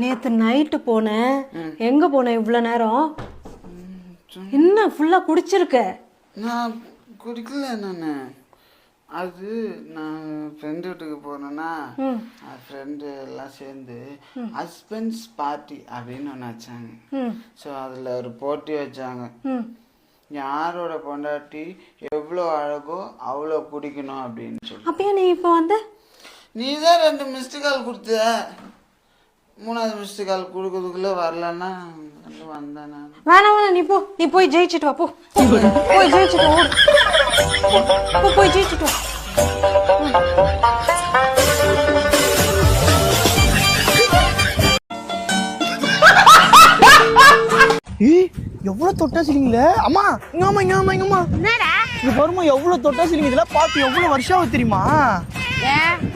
நேத்து நைட்டு போனேன். எங்க போனேன் இவ்வளவு நேரம்? என்ன ஃபுல்லா குடிச்சிருக்க? நான் குடிக்கல. அது நான் ஃப்ரெண்டு வீட்டுக்கு போனேன்னா ஃப்ரெண்டு எல்லாம் சேர்ந்து ஹஸ்பண்ட்ஸ் பார்ட்டி அப்படின்னு ஒன்று வச்சாங்க. ஸோ அதில் ஒரு போட்டி வச்சாங்க. யாரோட பொண்டாட்டி எவ்வளோ அழகோ அவ்வளோ குடிக்கணும் அப்படின்னு சொல்லி. அப்பயே நீ இப்போ வந்து நீ தான் 2 மிஸ்டு கால் கொடுத்த. 3வது மிஸ்டு கால் கொடுக்கறதுக்குள்ள வரலன்னா வந்தேன் நான். வேணாம் நீ போ, நீ போய் ஜெயிச்சுட்டு வா. போ போய் ஜெயிச்சுட்டு வா. போய் ஜெயிச்சுட்டு வா. எவ்வளவு தொட்டா சிலிங்கல அம்மா இங்கம்மா இது வருமா? எவ்வளவு தொட்டா சிலிங்க இதெல்லாம் பார்த்து எவ்வளவு வருஷம் ஆகுது தெரியுமா?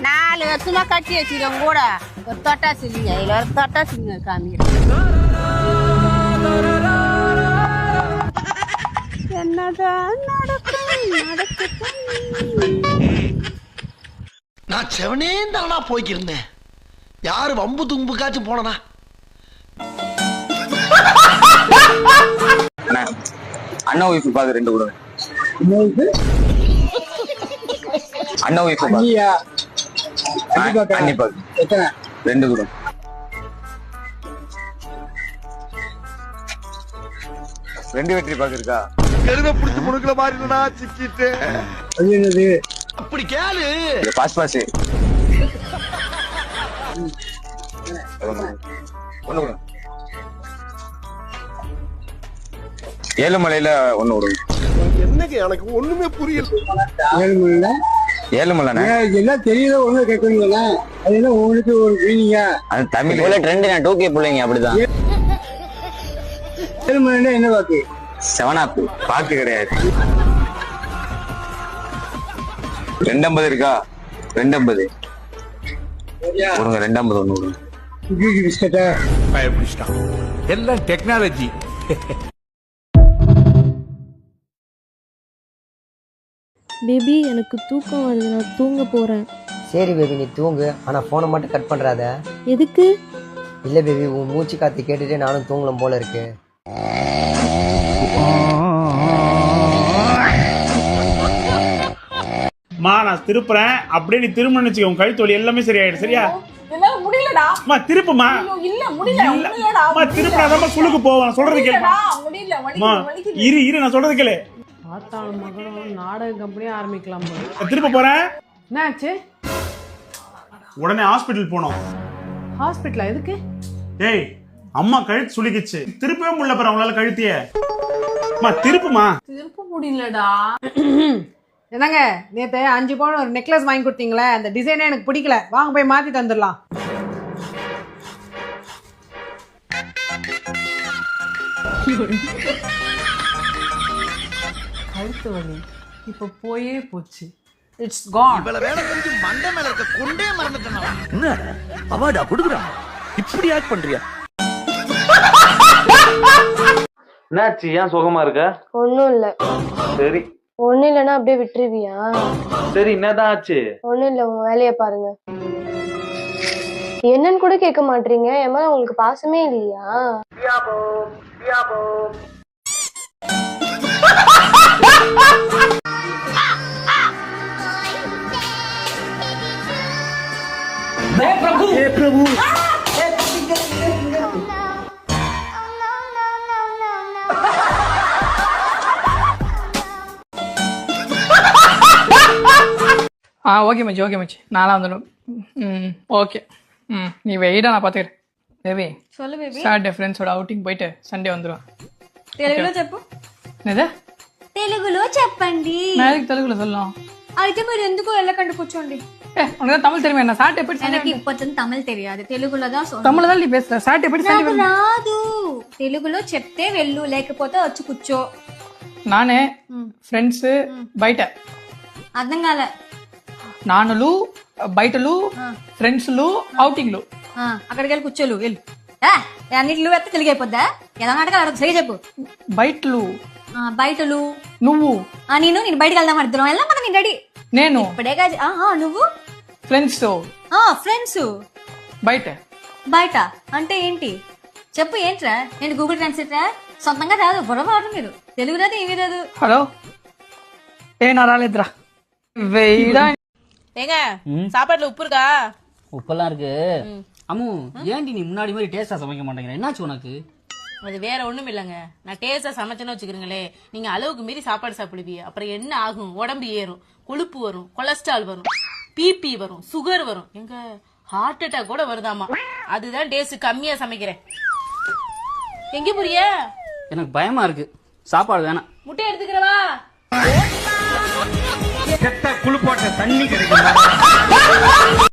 4 வருஷமா கட்டி வச்சிருக்கோம் கூட ஒரு தொட்டா சிலிங்க. இதுல ஒரு தொட்டா சிலிங்க காமிக்கிறேன். என்னதான் நான் செவனே தானா போய்க்கிருந்தேன். யாரு வம்பு தும்புக்காச்சும் போனா அண்ணா ஒய்ஃபு பாக்கு 2 கூட. அண்ணா ஒய்ஃபு பாக்கு அண்ணி பாக்கு எத்தனை? 2 கூட. ரெண்டு வெற்றி பாக்கு இருக்கா? கழுத புடிச்சு முடுக்கல மாறினா சிக்கிட்டு. அது என்னது? அப்படி கேளு. பாஸ் பாஸ் ஒண்ணு கூட. ஏழுமலையில 1 விடுங்க. என்னங்க எனக்கு ஒண்ணுமே புரியல. ஏழுமலையில ஏழுமலைண்ணே எல்லாம் தெரியல. ஒண்ணு கேட்கறீங்களா? அது என்ன உங்களுக்கு ஒரு மீனிங்க? அது தமிழ் ட்ரெண்ட். நான் 2K பிள்ளைங்க அப்படிதான். ஏழுமலையில என்ன பாக்கு? 7 பாக்கு கிடையாது. 250 இருக்கா? 250 கொடுங்க. 250 ஒண்ணு கொடுங்க. பிஸ்கட்டா பயப்பிடிச்சிட்டான். எல்லாம் டெக்னாலஜி. பேபி எனக்கு தூக்கம் வருது, நான் தூங்க போறேன். சரி பேபி நீ தூங்கு, ஆனா போனை மட்டும் கட் பண்றாத. எதுக்கு? இல்ல பேபி உன் மூச்சு காத்து கேட்டுட்டு நானும் தூங்கலாம் போல இருக்கு. நான் திருப்புறேன். அப்படியே நீ திரும்ப நினைச்சுக்க, உன் கழுத்தோலி எல்லாமே சரியாயிடும். சரியா? முடியலடா. திருப்புமா. இல்ல முடியல. திருப்பினாதான் சுளுக்கு போவான். சொல்றது கேளுமா? இரு நான் சொல்றது கேளு. பார்த்தாலும் மகனும் நாடக கம்பெனியே ஆரம்பிக்கலாம். திருப்ப போறேன். என்னாச்சு? உடனே ஹாஸ்பிட்டல் போனோம். ஹாஸ்பிட்டலா? எதுக்கு? ஏய் அம்மா கழுத்து சுளிக்கிச்சு. திருப்பவே முடியல பாரு அவங்களால கழுத்தியே. திருப்புமா. திருப்ப முடியலடா. என்னங்க நேத்து 5 பவுன் ஒரு நெக்லஸ் வாங்கி கொடுத்தீங்களே, அந்த டிசைனே எனக்கு பிடிக்கல. வாங்க போய் மாத்தி தந்துடலாம். கழுத்து வலி இப்ப போயே போச்சு. இட்ஸ் கான். இவள வேலை செஞ்சு மண்டை மேல இருக்க கொண்டே மறந்துட்டேன். என்ன அவார்டா கொடுக்குறான்? இப்படி ஆக்ட் பண்றியா? என்னாச்சு? ஏன் சோகமா இருக்க? ஒன்னும் இல்ல. சரி. ஒன்னும் இல்லன்னா அப்படியே விட்டுருவியா? சரி என்னதான் ஆச்சு? ஒன்னும் இல்ல, உங்க வேலைய பாருங்க. என்னன்னு கூட கேட்க மாட்டீங்க. ஏமா உங்களுக்கு பாசமே இல்லையா? ஓகே மச்சி நான்லாம் வந்துடும். ஓகே. நீ வெயிடா, நான் பாத்துக்கிறேன். பேபி சொல்லு பேபி. சாட்டர்டே ஃப்ரெண்ட்ஸோட அவுட்டிங் போயிட்டு சண்டே வந்துடும். తెలుగులో చెప్పు. என்னது? తెలుగులో చెప్పండి. நான் எதுக்கு தெலுங்குல சொல்லலாம்? అయితే మీరు ఎందుకు వెళ్ళకండి కూర్చోండి. உனக்கு தமிழ் தெரியுமா? என்ன சாட்டர்டே எப்படி? எனக்கு இப்போதான் தமிழ் தெரியாது, తెలుగులో தான் சொல்றேன். தமிழ்ல தான் நீ பேசுற. சாட்டர்டே எப்படி சண்டே నాకు రాదు. తెలుగులో చెప్తే వెళ్ళు, లేకపోతే వచ్చి కూర్చో. நானே ఫ్రెండ్స్ బయట. అర్థం కాలే. నానులు బయటలు ఫ్రెండ్స్లు ఔటింగ్లు. అక్కడికి వెళ్ళి కూర్చోలు వెళ్ళు. అన్నిట్లు ఎత్తే తెలుగు అయిపోద్దా? ఎలా నాటకాలు సరిగా చెప్పు. బయటలు బయటలు. నువ్వు నేను బయటకు వెళ్దాం అర్థం వెళ్ళా మన నీ డాడీ. నేను ఇప్పుడే నువ్వు ఫ్రెండ్స్ తో ఫ్రెండ్స్ బయట బయట అంటే ఏంటి చెప్పు ఏంట్రా నేను గూగుల్ ట్రాన్స్లేటరా సొంతంగా రాదు గొడవ ఆడు మీరు తెలుగు రాదు ఏమీ రాదు హలో ఏ నా రాలేదురా వెయ్యిడా ஏங்க சாப்பாட்டுல உப்பு இருக்கா? உப்பெல்லாம் இருக்கு அம்மு ஏன்டி நீ முன்னாடி மாதிரி டேஸ்டா சமைக்க மாட்டேங்கிற என்னாச்சு உனக்கு? அது வேற ஒண்ணும் இல்லைங்க. நான் டேஸ்டா சமைச்சேன்னு வச்சுக்கிறீங்களே, நீங்க அளவுக்கு மீறி சாப்பாடு சாப்பிடுவீங்க. அப்புறம் என்ன ஆகும்? உடம்பு ஏறும், கொழுப்பு வரும், கொலஸ்ட்ரால் வரும், பிபி வரும், சுகர் வரும், எங்க ஹார்ட் அட்டாக் கூட வருதாமா. அதுதான் டேஸ்ட் கம்மியா சமைக்கிறேன். எங்க புரிய? எனக்கு பயமா இருக்கு, சாப்பாடு வேணாம். முட்டை எடுத்துக்கிறவா? குளிப்பாட்ட தண்ணி கிடைக்கும்.